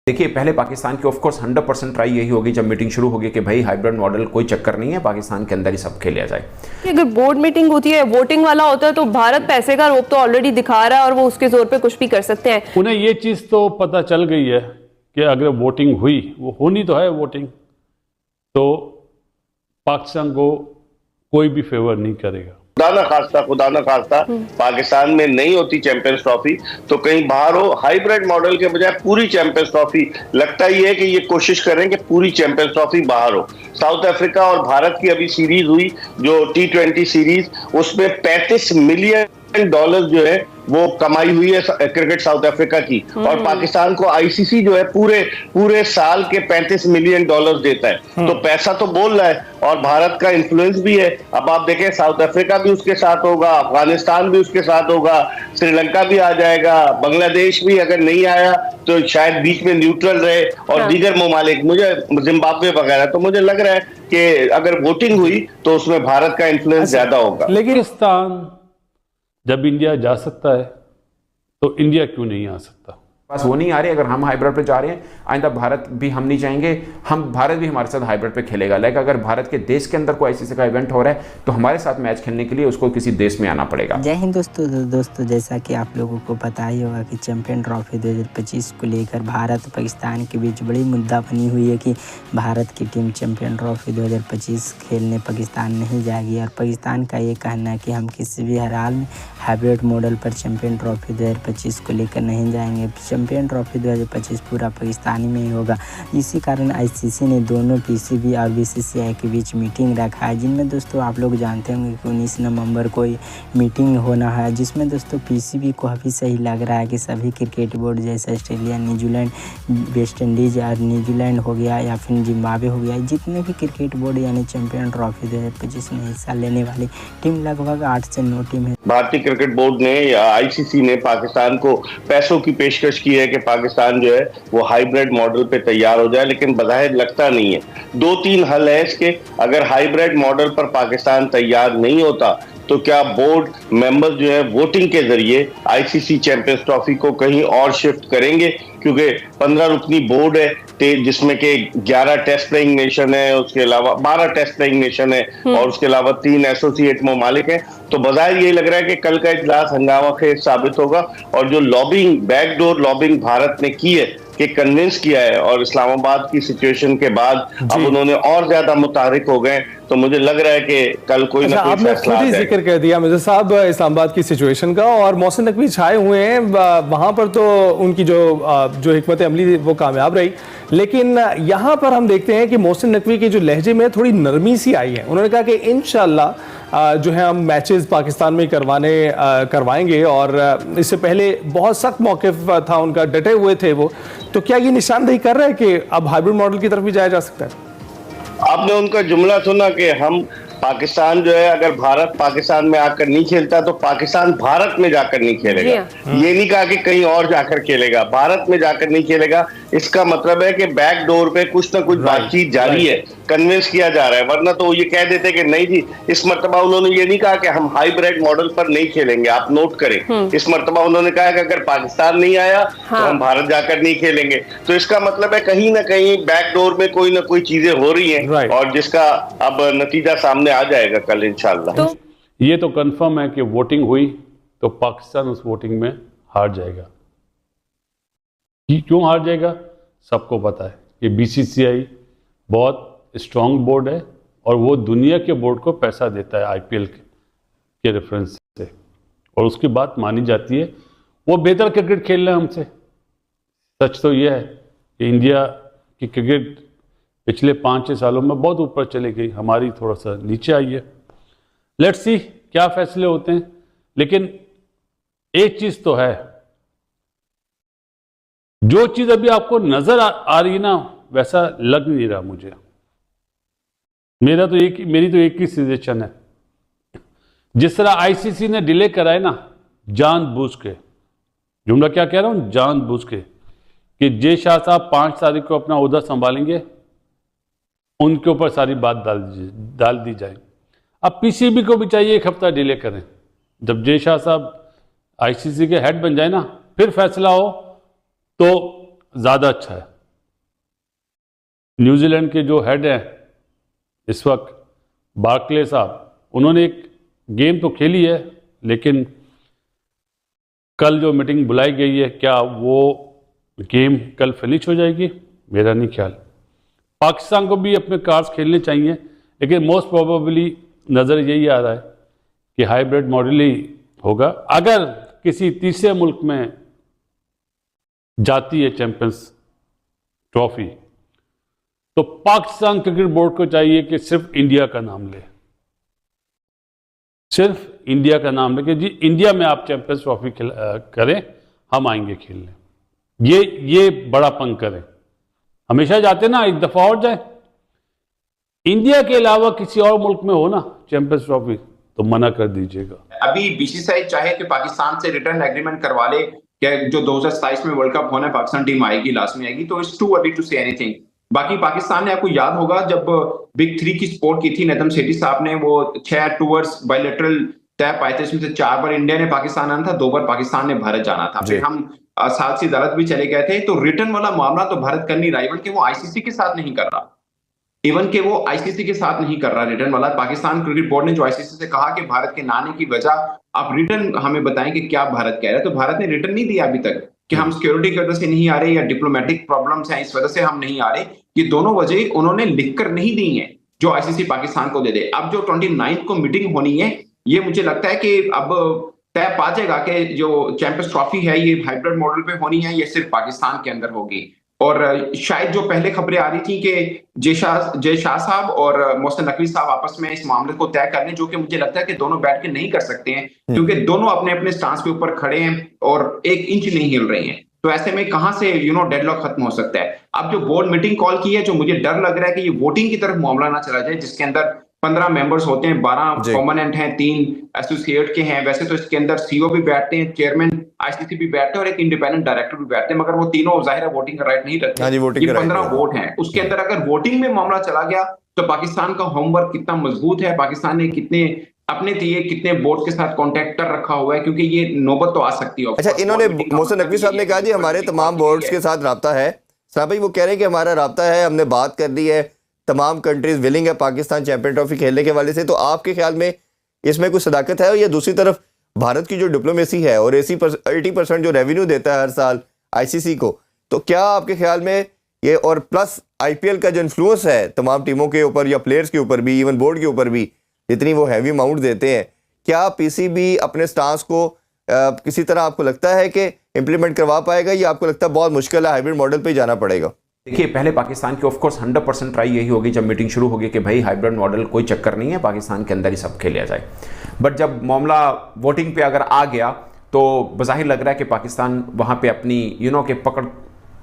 देखिए, पहले पाकिस्तान की ऑफकोर्स 100% ट्राई यही होगी जब मीटिंग शुरू होगी कि भाई हाइब्रिड मॉडल कोई चक्कर नहीं है, पाकिस्तान के अंदर ही सब खेला जाए। अगर बोर्ड मीटिंग होती है, वोटिंग वाला होता है, तो भारत पैसे का रोप तो ऑलरेडी दिखा रहा है और वो उसके जोर पे कुछ भी कर सकते हैं। उन्हें ये चीज़ तो पता चल गई है कि अगर वोटिंग हुई, वो होनी तो है वोटिंग, तो पाकिस्तान को कोई भी फेवर नहीं करेगा। खुदा ना खास्ता पाकिस्तान में नहीं होती चैंपियंस ट्रॉफी तो कहीं बाहर हो, हाइब्रिड मॉडल के बजाय पूरी चैंपियंस ट्रॉफी। लगता ही है कि ये कोशिश करें कि पूरी चैंपियंस ट्रॉफी बाहर हो। साउथ अफ्रीका और भारत की अभी सीरीज हुई जो T20 सीरीज, उसमें $35 मिलियन जो है वो कमाई हुई है क्रिकेट साउथ अफ्रीका की, और पाकिस्तान को आईसीसी जो है पूरे साल के $35 मिलियन देता है। तो पैसा तो बोल रहा है और भारत का इन्फ्लुएंस भी है। अब आप देखें, साउथ अफ्रीका भी उसके साथ होगा, अफगानिस्तान भी उसके साथ होगा, श्रीलंका भी आ जाएगा, बांग्लादेश भी अगर नहीं आया तो शायद बीच में न्यूट्रल रहे, और दीगर ममालिक, मुझे जिम्बाब्वे वगैरह। तो मुझे लग रहा है कि अगर वोटिंग हुई तो उसमें भारत का इन्फ्लुएंस ज्यादा होगा। लेकिन पाकिस्तान जब इंडिया जा सकता है तो इंडिया क्यों नहीं आ सकता? बस वो नहीं आ रही। अगर हम हाइब्रिड पे जा रहे हैं, आइंदा भारत भी हम नहीं चाहेंगे, भारत भी हमारे साथ हाइब्रिड पे खेलेगा। लाइक अगर भारत के देश के अंदर कोई आईसीसी का इवेंट हो रहा है तो हमारे साथ मैच खेलने के लिए उसको किसी देश में आना पड़ेगा। जय हिंद दोस्तों, जैसा कि आप लोगों को पता ही होगा कि चैंपियन ट्रॉफी 2025 को लेकर भारत और पाकिस्तान के बीच बड़ी मुद्दा बनी हुई है कि भारत की टीम चैंपियन ट्रॉफी 2025 खेलने पाकिस्तान नहीं जाएगी, और पाकिस्तान का ये कहना है कि हम किसी भी हाल में हाइब्रिड मॉडल पर चैंपियन ट्रॉफी 2025 को लेकर नहीं जाएंगे। चैंपियन ट्रॉफी 2025 पूरा पाकिस्तानी में ही होगा। इसी कारण आईसीसी ने दोनों पीसीबी और बीसीसीआई के बीच मीटिंग रखा है, जिनमें दोस्तों आप लोग जानते होंगे कि 19 नवंबर को मीटिंग होना है, जिसमें दोस्तों पीसीबी को अभी सही लग रहा है कि सभी क्रिकेट बोर्ड जैसे ऑस्ट्रेलिया, न्यूजीलैंड, वेस्ट इंडीज और न्यूजीलैंड हो गया या फिर जिम्बाब्वे हो गया, जितने भी क्रिकेट बोर्ड यानी चैंपियन ट्रॉफी 2025 में हिस्सा लेने वाली टीम लगभग 8 से 9 टीम है। भारतीय क्रिकेट बोर्ड ने या आईसीसी ने पाकिस्तान को पैसों की पेशकश की है कि पाकिस्तान जो है वो हाइब्रिड मॉडल पे तैयार हो जाए, लेकिन बज़ाहिर लगता नहीं है। 2-3 हल है इसके। अगर हाइब्रिड मॉडल पर पाकिस्तान तैयार नहीं होता तो क्या बोर्ड मेंबर्स जो है वोटिंग के जरिए आईसीसी चैंपियंस ट्रॉफी को कहीं और शिफ्ट करेंगे, क्योंकि 15 रुकनी बोर्ड है जिसमें के 11 टेस्ट प्लेइंग नेशन है, उसके अलावा 12 टेस्ट प्लेइंग नेशन है, और उसके अलावा 3 एसोसिएट ममालिक हैं। तो बज़ाहिर यही लग रहा है कि कल का इजलास हंगामा खेज साबित होगा, और जो लॉबिंग, बैकडोर लॉबिंग भारत ने की है कि कन्विंस किया है, और इस्लामाबाद की सिचुएशन के बाद अब उन्होंने और ज्यादा मुतारिक हो गए, तो मुझे लग रहा है कि कल कोई ना कोई फैसला आ जाएगा। जिक्र कर दिया मिर्जा साहब इस्लामाबाद की सिचुएशन का, और मोहसिन नकवी छाए हुए हैं वहां पर, तो उनकी जो हिकमत अमली वो कामयाब रही। लेकिन यहाँ पर हम देखते हैं कि मोहसिन नकवी के जो लहजे में थोड़ी नरमी सी आई है। उन्होंने कहा कि इंशाल्लाह जो है हम मैचेस पाकिस्तान में करवाएंगे, और इससे पहले बहुत सख्त मौक़िफ़ था उनका, डटे हुए थे वो। तो क्या ये निशानदेही कर रहा है कि अब हाइब्रिड मॉडल की तरफ भी जाया जा सकता है? आपने उनका जुमला सुना कि हम पाकिस्तान जो है, अगर भारत पाकिस्तान में आकर नहीं खेलता तो पाकिस्तान भारत में जाकर नहीं खेलेगा। ये नहीं कहा कि कहीं और जाकर खेलेगा, भारत में जाकर नहीं खेलेगा। इसका मतलब है कि बैक डोर पे कुछ ना कुछ बातचीत जारी है, कन्विंस किया जा रहा है। वरना तो ये कह देते कि नहीं जी, इस मर्तबा उन्होंने ये नहीं कहा कि हम हाइब्रिड मॉडल पर नहीं खेलेंगे। आप नोट करें, इस मर्तबा उन्होंने कहा कि अगर पाकिस्तान नहीं आया तो हम भारत जाकर नहीं खेलेंगे। तो इसका मतलब है कहीं ना कहीं बैक डोर में कोई ना कोई चीजें हो रही हैं, और जिसका अब नतीजा सामने आ जाएगा कल इंशाल्लाह। ये तो कंफर्म है कि वोटिंग हुई तो पाकिस्तान उस वोटिंग में हार जाएगा। क्यों हार जाएगा सबको पता है कि बीसीसीआई बहुत स्ट्रांग बोर्ड है, और वो दुनिया के बोर्ड को पैसा देता है आईपीएल के रेफरेंस से, और उसकी बात मानी जाती है। वो बेहतर क्रिकेट खेल रहे हैं हमसे। सच तो ये है कि इंडिया की क्रिकेट पिछले 5-6 सालों में बहुत ऊपर चली गई, हमारी थोड़ा सा नीचे आई है। लेट्स सी क्या फैसले होते हैं। लेकिन एक चीज तो है, जो चीज अभी आपको नजर आ रही ना, वैसा लग नहीं रहा मुझे। मेरी तो एक ही सजेशन है, जिस तरह आईसीसी ने डिले कराए ना जानबूझ के, जुमला क्या कह रहा हूं, जानबूझ के, कि जे शाह साहब 5 तारीख को अपना ओहदा संभालेंगे, उनके ऊपर सारी बात डाल दी जाए। अब पीसीबी को भी चाहिए 1 हफ्ता डिले करें। जब जे शाह साहब आईसीसी के हेड बन जाए ना, फिर फैसला हो तो ज़्यादा अच्छा है। न्यूजीलैंड के जो हेड हैं इस वक्त बार्कले साहब, उन्होंने एक गेम तो खेली है, लेकिन कल जो मीटिंग बुलाई गई है, क्या वो गेम कल फिनिश हो जाएगी? मेरा नहीं ख्याल। पाकिस्तान को भी अपने कार्ड्स खेलने चाहिए, लेकिन मोस्ट प्रोबेबली नज़र यही आ रहा है कि हाइब्रिड मॉडल ही होगा। अगर किसी तीसरे मुल्क में जाती है चैंपियंस ट्रॉफी, तो पाकिस्तान क्रिकेट बोर्ड को चाहिए कि सिर्फ इंडिया का नाम ले, सिर्फ इंडिया का नाम ले कि जी इंडिया में आप चैंपियंस ट्रॉफी करें, हम आएंगे खेलने। ये बड़ापन करें। हमेशा जाते ना, एक दफा और जाए। इंडिया के अलावा किसी और मुल्क में हो ना चैंपियंस ट्रॉफी, तो मना कर दीजिएगा। अभी बीसीसीआई चाहे कि पाकिस्तान से रिटर्न एग्रीमेंट करवा ले कि जो 2027 में वर्ल्ड कप होना है, पाकिस्तान टीम आएगी, लास्ट में आएगी, तो it's too early to say anything. बाकी पाकिस्तान ने, आपको याद होगा जब बिग 3 की स्पोर्ट की थी, नेदम सेठी साहब ने वो 6 टूर्स बायलैटरल तय पाए थे, इसमें से 4 बार इंडिया ने पाकिस्तान आना था, 2 बार पाकिस्तान ने भारत जाना था। फिर हम साथ ही अदालत भी चले गए थे। तो रिटर्न वाला मामला तो भारत कर नहीं रहा, इवन कि वो आईसीसी के साथ नहीं कर रहा, रिटर्न वाला। पाकिस्तान क्रिकेट बोर्ड ने जो आईसीसी से कहा कि भारत के ना आने की वजह आप रिटर्न हमें बताएं कि क्या भारत कह रहा है, तो भारत ने रिटर्न नहीं दिया अभी तक कि हम सिक्योरिटी की वजह से नहीं आ रहे या डिप्लोमेटिक प्रॉब्लम्स हैं इस वजह से हम नहीं आ रहे। ये दोनों वजह उन्होंने लिखकर नहीं दी है जो आईसीसी पाकिस्तान को दे दे। अब जो 29 को मीटिंग होनी है, ये मुझे लगता है कि अब तय पा जाएगा कि जो चैंपियंस ट्रॉफी है ये हाइब्रिड मॉडल पे होनी है, ये सिर्फ पाकिस्तान के अंदर होगी। और शायद जो पहले खबरें आ रही थी कि जय शाह साहब और मोहसिन नकवी साहब आपस में इस मामले को तय कर लें, जो कि मुझे लगता है कि दोनों बैठ के नहीं कर सकते हैं, क्योंकि दोनों अपने अपने स्टांस के ऊपर खड़े हैं और 1 इंच नहीं हिल रहे हैं। तो ऐसे में कहां से डेडलॉक खत्म हो सकता है। अब जो बोर्ड मीटिंग कॉल की है, जो मुझे डर लग रहा है कि ये वोटिंग की तरफ मामला ना चला जाए, जिसके अंदर 15 मेंबर्स होते हैं, 12 परमानेंट हैं, 3 एसोसिएट के हैं। वैसे तो इसके अंदर सीईओ भी बैठते हैं, चेयरमैन आईसीसी भी बैठते हैं और एक इंडिपेंडेंट डायरेक्टर भी बैठते हैं, मगर वो तीनों जाहिर है वोटिंग का राइट नहीं रखते। ये 15 वोट हैं, उसके अंदर अगर वोटिंग में मामला चला गया तो पाकिस्तान का होमवर्क कितना मजबूत है, पाकिस्तान ने कितने बोर्ड के साथ कॉन्टेक्ट कर रखा हुआ है, क्योंकि ये नौबत तो आ सकती है। अच्छा, इन्होंने मोहसिन नकवी साहब ने कहा जी हमारे तमाम बोर्ड्स के साथ राब्ता है। साहब भाई वो कह रहे हैं कि हमारा राब्ता है, हमने बात कर ली है, तमाम कंट्रीज विलिंग है पाकिस्तान चैंपियन ट्रॉफी खेलने के वाले से। तो आपके ख्याल में इसमें कुछ सदाकत है? और ये दूसरी तरफ भारत की जो डिप्लोमेसी है और 80% जो रेवेन्यू देता है हर साल आईसीसी को, तो क्या आपके ख्याल में ये, और प्लस आईपीएल का जो इन्फ्लुएंस है तमाम टीमों के ऊपर या प्लेयर्स के ऊपर भी, इवन बोर्ड के ऊपर भी, जितनी वो हैवी अमाउंट देते हैं, क्या पीसीबी अपने स्टांस को किसी तरह आपको लगता है कि इम्प्लीमेंट करवा पाएगा, या आपको लगता है बहुत मुश्किल है, हाइब्रिड मॉडल पे जाना पड़ेगा? देखिए, पहले पाकिस्तान की ऑफकोर्स 100% ट्राई यही होगी जब मीटिंग शुरू होगी कि भाई हाइब्रिड मॉडल कोई चक्कर नहीं है, पाकिस्तान के अंदर ही सब खेला जाए। बट जब मामला वोटिंग पे अगर आ गया तो बज़ाहिर लग रहा है कि पाकिस्तान वहाँ पे अपनी के पकड़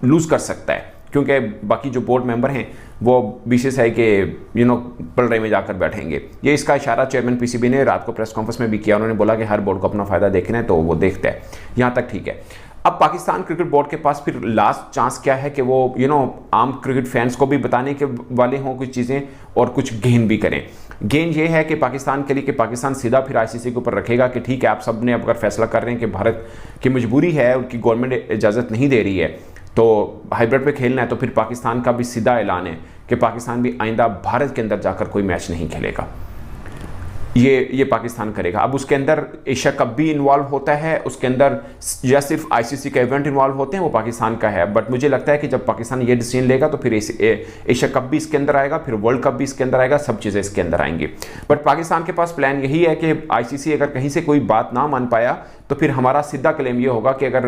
लूज़ कर सकता है, क्योंकि बाकी जो बोर्ड मेंबर हैं वो बीसीसीआई के पलड़े में जाकर बैठेंगे। ये इसका इशारा चेयरमैन पीसीबी ने रात को प्रेस कॉन्फ्रेंस में भी किया। उन्होंने बोला कि हर बोर्ड को अपना फ़ायदा देखना है, तो वो देखता है। यहाँ तक ठीक है। अब पाकिस्तान क्रिकेट बोर्ड के पास फिर लास्ट चांस क्या है कि वो आम क्रिकेट फैंस को भी बताने के वाले हों कुछ चीज़ें और कुछ गेन भी करें। गेन ये है कि पाकिस्तान के लिए कि पाकिस्तान सीधा फिर आईसीसी के ऊपर रखेगा कि ठीक है, आप सब ने अगर फैसला कर रहे हैं कि भारत की मजबूरी है, उनकी गवर्नमेंट इजाज़त नहीं दे रही है, तो हाइब्रिड पे खेलना है, तो फिर पाकिस्तान का भी सीधा ऐलान है कि पाकिस्तान भी आइंदा भारत के अंदर जाकर कोई मैच नहीं खेलेगा। ये पाकिस्तान करेगा। अब उसके अंदर एशिया कप भी इन्वॉल्व होता है, उसके अंदर या सिर्फ आईसीसी के इवेंट इन्वॉल्व होते हैं, वो पाकिस्तान का है। बट मुझे लगता है कि जब पाकिस्तान ये डिसीजन लेगा तो फिर एशिया कप भी इसके अंदर आएगा, फिर वर्ल्ड कप भी इसके अंदर आएगा, सब चीज़ें इसके अंदर आएंगी। बट पाकिस्तान के पास प्लान यही है कि आईसीसी अगर कहीं से कोई बात ना मान पाया तो फिर हमारा सीधा क्लेम ये होगा कि अगर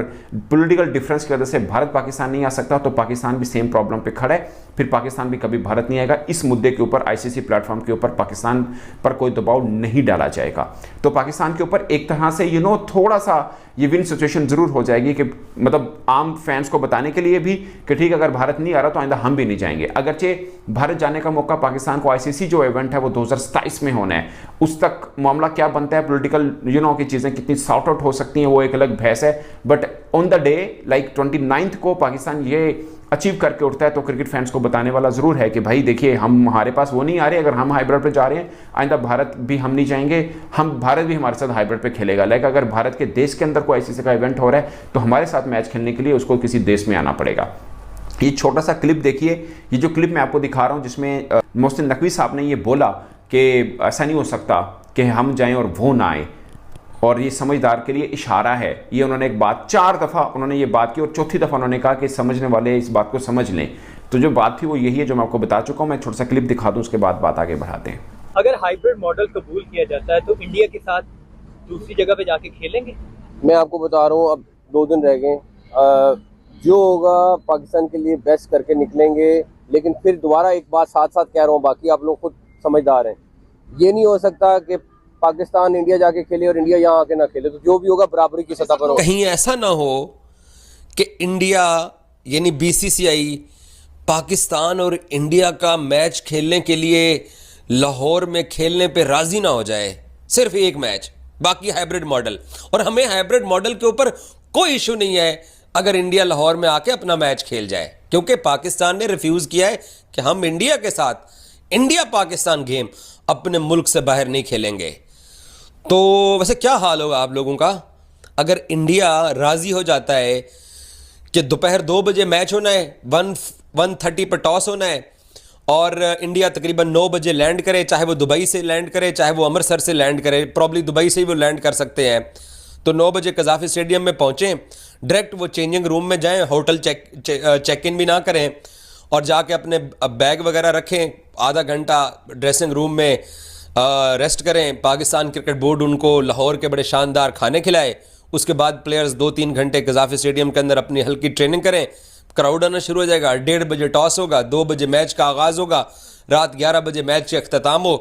पॉलिटिकल डिफरेंस की वजह से भारत पाकिस्तान नहीं आ सकता तो पाकिस्तान भी सेम प्रॉब्लम पे खड़ा है, फिर पाकिस्तान भी कभी भारत नहीं आएगा। इस मुद्दे के ऊपर आईसीसी प्लेटफॉर्म के ऊपर पाकिस्तान पर कोई दबाव नहीं डाला जाएगा। तो पाकिस्तान के ऊपर एक तरह से थोड़ा सा ये विन सिचुएशन जरूर हो जाएगी कि मतलब आम फैंस को बताने के लिए भी कि ठीक है, अगर भारत नहीं आ रहा तो आइंदा हम भी नहीं जाएंगे। अगरचे भारत जाने का मौका पाकिस्तान को आईसीसी जो इवेंट है वो 2027 में होना है, उस तक मामला क्या बनता है, पॉलिटिकल की चीज़ें कितनी सॉर्ट आउट हो सकती हैं, वो एक अलग बहस है। But on the day like 29 को पाकिस्तान ये अचीव करके उठता है तो क्रिकेट फैंस को बताने वाला जरूर है कि भाई देखिए, हमारे पास वो नहीं आ रहे, अगर हम हाइब्रिड पे जा रहे हैं, आइंदा भारत भी हम नहीं जाएंगे, भारत भी हमारे साथ हाइब्रिड पे खेलेगा। लाइक अगर भारत के देश के अंदर कोई आईसीसी का इवेंट हो रहा है तो हमारे साथ मैच खेलने के लिए उसको किसी देश में आना पड़ेगा। ये छोटा सा क्लिप देखिए, ये जो क्लिप मैं आपको दिखा रहा हूँ जिसमें मोहसिन नकवी साहब ने ये बोला कि ऐसा नहीं हो सकता कि हम जाएं और वो ना आए, और ये समझदार के लिए इशारा है। ये उन्होंने एक बात 4 दफ़ा उन्होंने ये बात की और चौथी दफ़ा उन्होंने कहा कि समझने वाले इस बात को समझ लें। तो जो बात थी वो यही है जो मैं आपको बता चुका हूँ। मैं छोटा सा क्लिप दिखा दूँ, उसके बाद बात आगे बढ़ाते हैं। अगर हाइब्रिड मॉडल कबूल किया जाता है तो इंडिया के साथ दूसरी जगह पे जाके खेलेंगे? मैं आपको बता रहा हूँ, अब 2 दिन रह गए, जो होगा पाकिस्तान के लिए बेस्ट करके निकलेंगे। लेकिन फिर दोबारा एक बात साथ साथ कह रहा हूँ, बाकी आप लोग खुद समझदार हैं, ये नहीं हो सकता कि पाकिस्तान इंडिया जाके खेले और इंडिया यहाँ आके ना खेले। तो जो भी होगा बराबरी की सतह पर होगा। कहीं ऐसा ना हो कि इंडिया यानी बीसीसीआई पाकिस्तान और इंडिया का मैच खेलने के लिए लाहौर में खेलने पे राजी ना हो जाए, सिर्फ एक मैच, बाकी हाइब्रिड मॉडल। और हमें हाइब्रिड मॉडल के ऊपर कोई इशू नहीं है अगर इंडिया लाहौर में आके अपना मैच खेल जाए, क्योंकि पाकिस्तान ने रिफ्यूज किया है कि हम इंडिया के साथ इंडिया पाकिस्तान गेम अपने मुल्क से बाहर नहीं खेलेंगे। तो वैसे क्या हाल होगा आप लोगों का अगर इंडिया राजी हो जाता है कि दोपहर 2 बजे मैच होना है, 1:30 पर टॉस होना है और इंडिया तकरीबन 9 बजे लैंड करे, चाहे वो दुबई से लैंड करे चाहे वो अमृतसर से लैंड करे, प्रॉब्ली दुबई से ही वो लैंड कर सकते हैं। तो 9 बजे कज़ाफ़ी स्टेडियम में पहुँचें, डायरेक्ट वो चेंजिंग रूम में जाएं, होटल चेक इन भी ना करें और जाके अपने बैग वगैरह रखें, आधा घंटा ड्रेसिंग रूम में रेस्ट करें। पाकिस्तान क्रिकेट बोर्ड उनको लाहौर के बड़े शानदार खाने खिलाए, उसके बाद प्लेयर्स 2-3 घंटे कज़ाफ़ी स्टेडियम के अंदर अपनी हल्की ट्रेनिंग करें, क्राउड आना शुरू हो जाएगा, 1:30 बजे टॉस होगा, 2 बजे मैच का आगाज़ होगा, रात 11 बजे मैच का अख्ताम हो,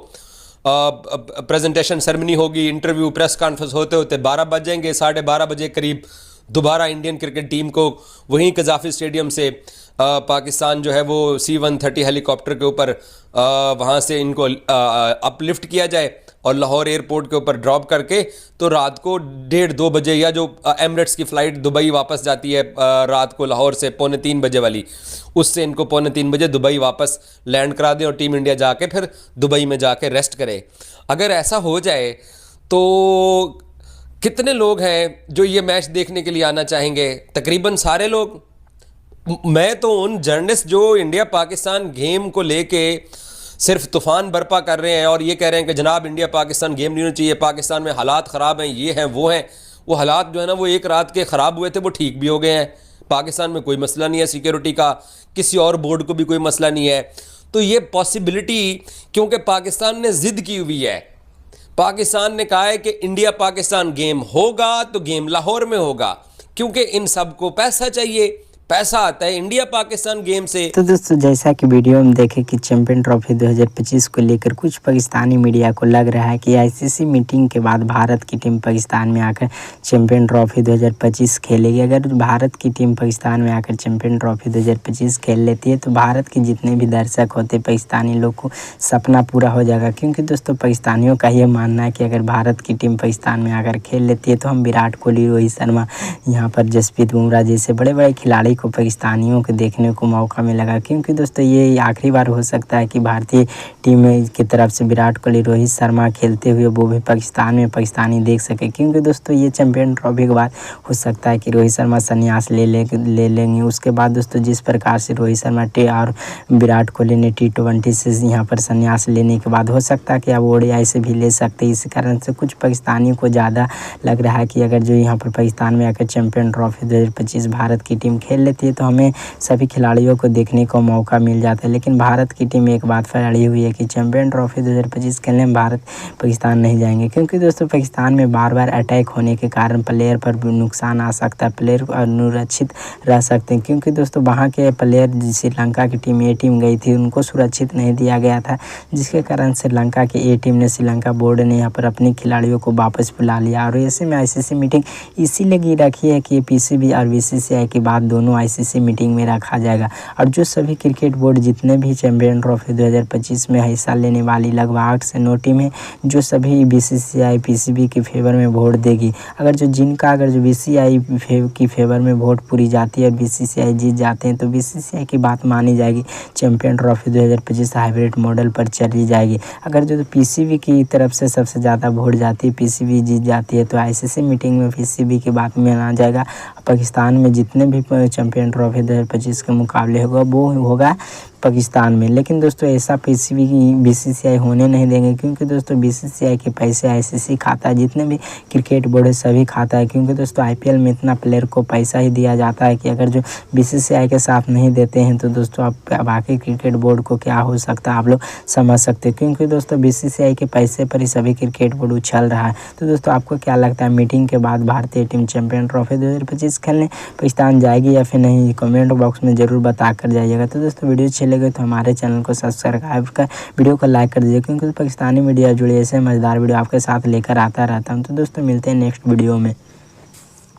प्रेजेंटेशन सेरेमनी होगी, इंटरव्यू प्रेस कॉन्फ्रेंस होते होते 12 बज जाएंगे। 12:30 बजे करीब दोबारा इंडियन क्रिकेट टीम को वहीं कज़ाफ़ी स्टेडियम से पाकिस्तान जो है वो C-130 हेलीकॉप्टर के ऊपर वहाँ से इनको अपलिफ्ट किया जाए और लाहौर एयरपोर्ट के ऊपर ड्रॉप करके तो रात को 1:30-2 बजे, या जो एमिरेट्स की फ़्लाइट दुबई वापस जाती है रात को लाहौर से 2:45 बजे वाली, उससे इनको 2:45 बजे दुबई वापस लैंड करा दें और टीम इंडिया जाके फिर दुबई में जाके रेस्ट करे। अगर ऐसा हो जाए तो कितने लोग हैं जो ये मैच देखने के लिए आना चाहेंगे? तकरीबन सारे लोग। मैं तो उन जर्नलिस्ट जो इंडिया पाकिस्तान गेम को लेके सिर्फ तूफ़ान बर्पा कर रहे हैं और ये कह रहे हैं कि जनाब इंडिया पाकिस्तान गेम नहीं होना चाहिए, पाकिस्तान में हालात ख़राब हैं, ये हैं वो हैं, वो हालात जो है ना वो एक रात के ख़राब हुए थे, वो ठीक भी हो गए हैं। पाकिस्तान में कोई मसला नहीं है सिक्योरिटी का, किसी और बोर्ड को भी कोई मसला नहीं है। तो ये पॉसिबिलिटी, क्योंकि पाकिस्तान ने ज़िद की हुई है, पाकिस्तान ने कहा है कि इंडिया पाकिस्तान गेम होगा तो गेम लाहौर में होगा, क्योंकि इन सबको पैसा चाहिए, पैसा आता है इंडिया पाकिस्तान गेम से। तो दोस्तों जैसा कि वीडियो में देखे कि चैंपियन ट्रॉफी 2025 को लेकर कुछ पाकिस्तानी मीडिया को लग रहा है कि आईसीसी मीटिंग के बाद भारत की टीम पाकिस्तान में आकर चैंपियन ट्रॉफी 2025 खेलेगी। अगर भारत की टीम पाकिस्तान में आकर चैंपियन ट्रॉफी 2025 खेल लेती है तो भारत के जितने भी दर्शक होते पाकिस्तानी लोग को सपना पूरा हो जाएगा, क्योंकि दोस्तों पाकिस्तानियों का ये मानना है कि अगर भारत की टीम पाकिस्तान में आकर खेल लेती है तो हम विराट कोहली, रोहित शर्मा, यहाँ पर जसप्रीत बुमराह जैसे बड़े बड़े खिलाड़ी को पाकिस्तानियों को देखने को मौका मिलेगा। क्योंकि दोस्तों ये आखिरी बार हो सकता है कि भारतीय टीम की तरफ से विराट कोहली, रोहित शर्मा खेलते हुए वो भी पाकिस्तान में पाकिस्तानी देख सके। क्योंकि दोस्तों ये चैंपियन ट्रॉफी के बाद हो सकता है कि रोहित शर्मा संन्यास ले लेंगे। उसके बाद दोस्तों जिस प्रकार से रोहित शर्मा और विराट कोहली ने T20 से यहाँ पर संन्यास लेने के बाद हो सकता है कि अब ODI से भी ले सकते हैं। इस कारण से कुछ पाकिस्तानियों को ज़्यादा लग रहा है कि अगर जो यहाँ पर पाकिस्तान में आकर चैंपियन ट्रॉफी 2025 भारत की टीम खेल लेती है तो हमें सभी खिलाड़ियों को देखने को मौका मिल जाता है। लेकिन भारत की टीम एक बात पर अड़ी हुई है कि चैंपियन ट्रॉफी 2025 खेलने में भारत पाकिस्तान नहीं जाएंगे, क्योंकि दोस्तों पाकिस्तान में बार बार अटैक होने के कारण प्लेयर पर नुकसान आ सकता है, प्लेयर अनुरक्षित रह सकते हैं। क्योंकि दोस्तों वहाँ के प्लेयर श्रीलंका की टीम, ए टीम गई थी, उनको सुरक्षित नहीं दिया गया था, जिसके कारण श्रीलंका की ए टीम ने, श्रीलंका बोर्ड ने यहाँ पर अपने खिलाड़ियों को वापस बुला लिया। और ऐसे में आईसीसी मीटिंग इसीलिए की रखी है कि PCB और BCCI की बात दोनों आईसीसी मीटिंग में रखा जाएगा। और जो सभी क्रिकेट बोर्ड जितने भी चैंपियन ट्रॉफी 2025 में हिस्सा लेने वाली लगभग 8 से 9 टीमें, जो सभी BCCI PCB के फेवर में वोट देगी। अगर जो BCCI की फेवर में वोट पूरी जाती है और BCCI जीत जाते हैं तो BCCI की बात मानी जाएगी, चैंपियन ट्रॉफी 2025 हाइब्रिड मॉडल पर चली जाएगी। अगर जो PCB की तरफ से सबसे ज़्यादा वोट जाती है, PCB जीत जाती है, तो आईसीसी मीटिंग में PCB की बात माना जाएगा, पाकिस्तान में जितने भी चैम्पियन ट्रॉफी 2025 के मुकाबले होगा वो होगा पाकिस्तान में। लेकिन दोस्तों ऐसा BCCI होने नहीं देंगे, क्योंकि दोस्तों BCCI के पैसे ICC खाता है, जितने भी क्रिकेट बोर्ड है सभी खाता है। क्योंकि दोस्तों IPL में इतना प्लेयर को पैसा ही दिया जाता है कि अगर जो BCCI के साथ नहीं देते हैं तो दोस्तों आप बाकी क्रिकेट बोर्ड को क्या हो सकता है आप लोग समझ सकते हैं। क्योंकि दोस्तों BCCI के पैसे पर ही सभी क्रिकेट बोर्ड उछल रहा है। तो दोस्तों आपको क्या लगता है मीटिंग के बाद भारतीय टीम चैम्पियन ट्रॉफी 2025 खेलने पाकिस्तान जाएगी या फिर नहीं, कमेंट बॉक्स में ज़रूर बता कर जाइएगा। तो दोस्तों वीडियो अच्छी लगे तो हमारे चैनल को सब्सक्राइब कर वीडियो को लाइक कर दीजिए, क्योंकि पाकिस्तानी मीडिया जुड़े ऐसे मज़ेदार वीडियो आपके साथ लेकर आता रहता हूँ। तो दोस्तों मिलते हैं नेक्स्ट वीडियो में।